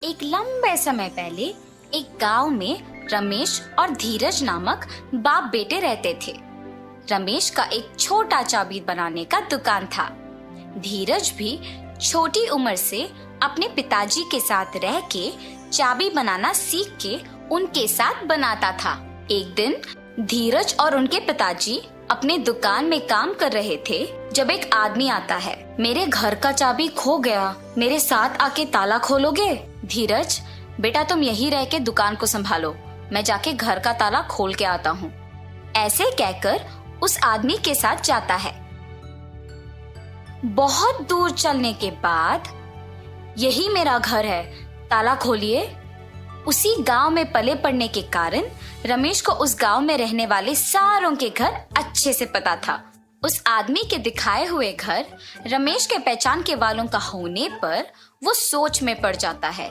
एक लंबे समय पहले एक गांव में रमेश और धीरज नामक बाप बेटे रहते थे। रमेश का एक छोटा चाबी बनाने का दुकान था। धीरज भी छोटी उम्र से अपने पिताजी के साथ रह के चाबी बनाना सीख के उनके साथ बनाता था। एक दिन धीरज और उनके पिताजी अपने दुकान में काम कर रहे थे जब एक आदमी आता है। मेरे घर का चाबी खो गया, मेरे साथ आके ताला खोलोगे? धीरज, बेटा तुम यहीं रह के दुकान को संभालो, मैं जाके घर का ताला खोल के आता हूँ। ऐसे कहकर उस आदमी के साथ जाता है। बहुत दूर चलने के बाद, यही मेरा घर है, ताला खोलिए। उसी गांव में पले पड़ने के कारण रमेश को उस गांव में रहने वाले सारों के घर अच्छे से पता था। उस आदमी के दिखाए हुए घर रमेश के पहचान के वालों का होने पर वो सोच में पड़ जाता है।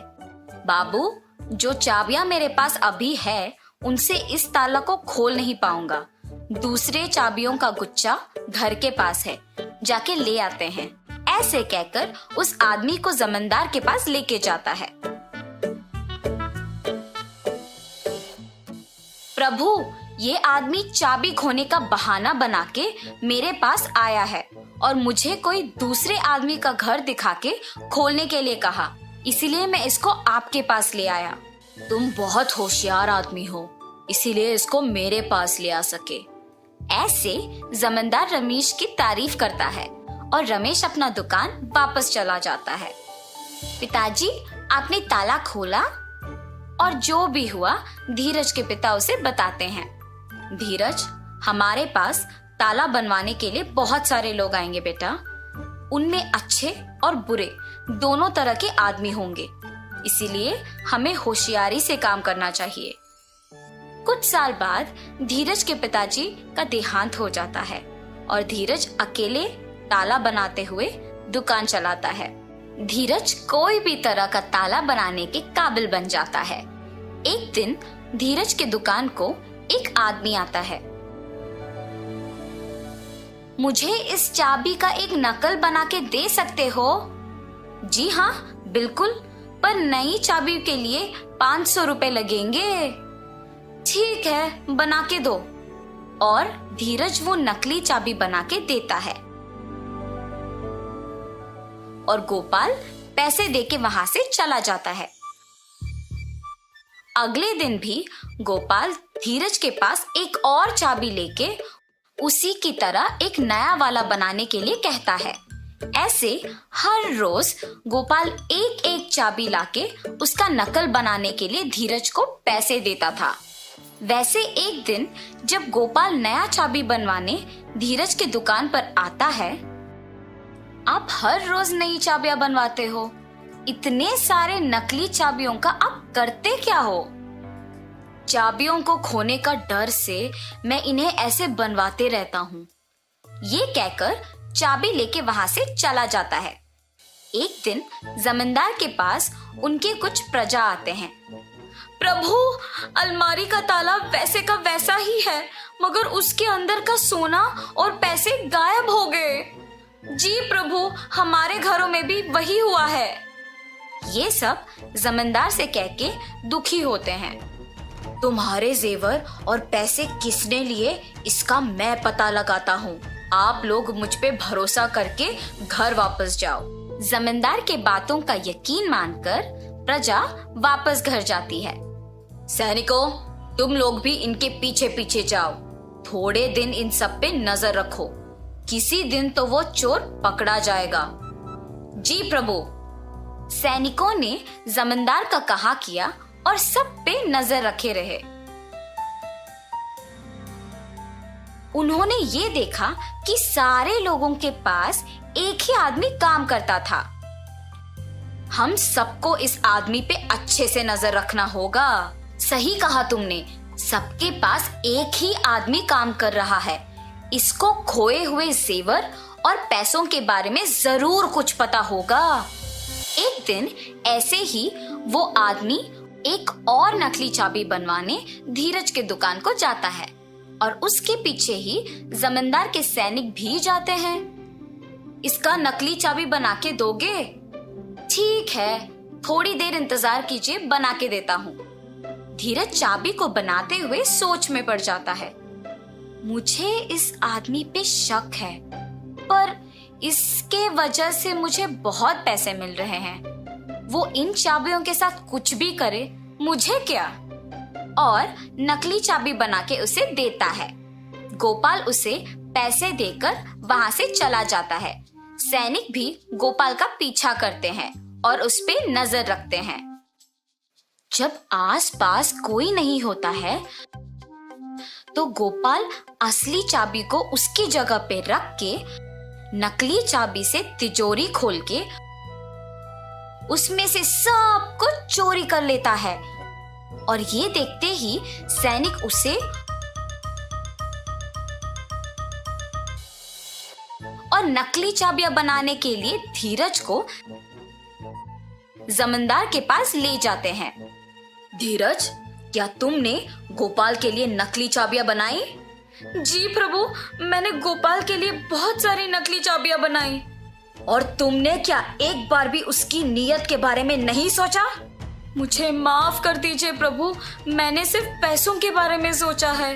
बाबू, जो चाबियां मेरे पास अभी है उनसे इस ताला को खोल नहीं पाऊंगा। दूसरे चाबियों का गुच्छा घर के पास है, जाके ले आते हैं। ऐसे कहकर उस आदमी को जमींदार के पास लेके जाता है। प्रभु, ये आदमी चाबी खोने का बहाना बना के मेरे पास आया है और मुझे कोई दूसरे आदमी का घर दिखा के खोलने के लिए कहा, इसीलिए मैं इसको आपके पास ले आया। तुम बहुत होशियार आदमी हो, इसीलिए इसको मेरे पास ले आ सके। ऐसे जमींदार रमेश की तारीफ करता है और रमेश अपना दुकान वापस चला जाता है। पिताजी, आपने ताला खोला? और जो भी हुआ धीरज के पिता उसे बताते हैं। धीरज, हमारे पास ताला बनवाने के लिए बहुत सारे लोग आएंगे बेटा। उनमें अच्छे और बुरे दोनों तरह के आदमी होंगे, इसीलिए हमें होशियारी से काम करना चाहिए। कुछ साल बाद धीरज के पिताजी का देहांत हो जाता है और धीरज अकेले ताला बनाते हुए दुकान चलाता है। धीरज कोई भी तरह का ताला बनाने के काबिल बन जाता है। एक दिन धीरज के दुकान को एक आदमी आता है। मुझे इस चाबी का एक नकल बना के दे सकते हो? जी हाँ, बिल्कुल, पर नई चाबी के लिए 500 रुपए लगेंगे। ठीक है, बना के दो। और धीरज वो नकली चाबी बना के देता है और गोपाल पैसे देके वहां से चला जाता है। अगले दिन भी गोपाल धीरज के पास एक और चाबी लेके उसी की तरह एक नया वाला बनाने के लिए कहता है। ऐसे हर रोज गोपाल एक एक चाबी लाके उसका नकल बनाने के लिए धीरज को पैसे देता था। वैसे एक दिन जब गोपाल नया चाबी बनवाने धीरज के दुकान पर आता है। आप हर रोज नई चाबियां बनवाते हो, इतने सारे नकली चाबियों का आप करते क्या हो? चाबियों को खोने का डर से मैं इन्हें ऐसे बनवाते रहता हूँ। ये कहकर चाबी लेके वहां से चला जाता है। एक दिन जमींदार के पास उनके कुछ प्रजा आते हैं। प्रभु, अलमारी का ताला वैसे का वैसा ही है, मगर उसके अंदर का सोना और पैसे गायब हो गए। जी प्रभु, हमारे घरों में भी वही हुआ है। ये सब जमींदार से कह के दुखी होते हैं। तुम्हारे जेवर और पैसे किसने लिए, इसका मैं पता लगाता हूँ। आप लोग मुझ पे भरोसा करके घर वापस जाओ। जमींदार के बातों का यकीन मानकर प्रजा वापस घर जाती है। सैनिकों, तुम लोग भी इनके पीछे पीछे जाओ। थोड़े दिन इन सब पे नजर रखो, किसी दिन तो वो चोर पकड़ा जाएगा। जी प्रभु। सैनिकों ने जमींदार का कहा किया और सब पे नजर रखे रहे। उन्होंने ये देखा कि सारे लोगों के पास एक ही आदमी काम करता था। हम सबको इस आदमी पे अच्छे से नजर रखना होगा। सही कहा तुमने, सबके पास एक ही आदमी काम कर रहा है। इसको खोए हुए जेवर और पैसों के बारे में जरूर कुछ पता होगा। एक दिन ऐसे ही वो आदमी एक और नकली चाबी बनवाने धीरज के दुकान को जाता है और उसके पीछे ही जमींदार के सैनिक भी जाते हैं। इसका नकली चाबी बना के दोगे? ठीक है, थोड़ी देर इंतजार कीजिए, बना के देता हूँ। धीरज चाबी को बनाते हुए सोच में पड़ जाता है। मुझे इस आदमी पे शक है, पर इसके वजह से मुझे बहुत पैसे मिल रहे हैं। वो इन चाबियों के साथ कुछ भी करे, मुझे क्या। और नकली चाबी बना के उसे देता है। गोपाल उसे पैसे देकर वहां से चला जाता है। सैनिक भी गोपाल का पीछा करते हैं और उस पे नजर रखते हैं। जब आसपास कोई नहीं होता है तो गोपाल असली चाबी को उसकी जगह पे रख के नकली चाबी से तिजोरी खोल के उसमें से सब कुछ चोरी कर लेता है। और ये देखते ही सैनिक उसे और नकली चाबियां बनाने के लिए धीरज को जमींदार के पास ले जाते हैं। धीरज, क्या तुमने गोपाल के लिए नकली चाबियां बनाई? जी प्रभु, मैंने गोपाल के लिए बहुत सारी नकली चाबियां बनाई। और तुमने क्या एक बार भी उसकी नीयत के बारे में नहीं सोचा? मुझे माफ कर दीजिए प्रभु, मैंने सिर्फ पैसों के बारे में सोचा है।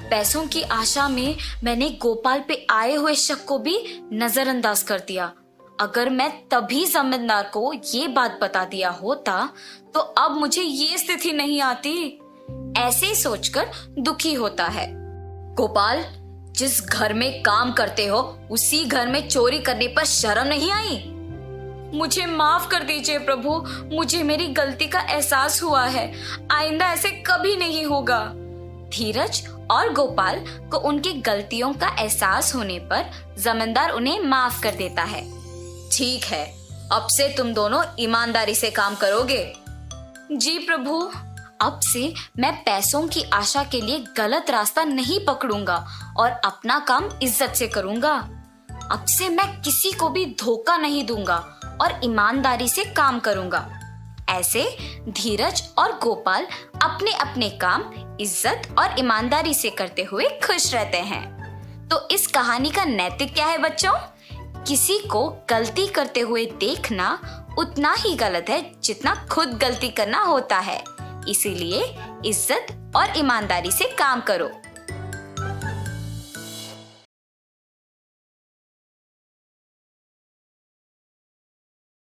पैसों की आशा में मैंने गोपाल पे आए हुए शक को भी नजरअंदाज कर दिया। अगर मैं तभी जमींदार को ये बात बता दिया होता तो अब मुझे ये स्थिति नहीं आती। ऐसे सोचकर दुखी होता है। गोपाल, जिस घर में काम करते हो उसी घर में चोरी करने पर शर्म नहीं आई? मुझे माफ कर दीजिए प्रभु, मुझे मेरी गलती का एहसास हुआ है। आइंदा ऐसे कभी नहीं होगा। धीरज और गोपाल को उनकी गलतियों का एहसास होने पर जमींदार उन्हें माफ कर देता है। ठीक है, अब से तुम दोनों ईमानदारी से काम करोगे। जी प्रभु, अब से मैं पैसों की आशा के लिए गलत रास्ता नहीं पकड़ूंगा और अपना काम इज्जत से करूंगा। अब से मैं किसी को भी धोखा नहीं दूंगा और ईमानदारी से काम करूंगा। ऐसे धीरज और गोपाल अपने अपने काम इज्जत और ईमानदारी से करते हुए खुश रहते हैं। तो इस कहानी का नैतिक क्या है बच्चों? किसी को गलती करते हुए देखना उतना ही गलत है जितना खुद गलती करना होता है। इसीलिए इज्जत और ईमानदारी से काम करो।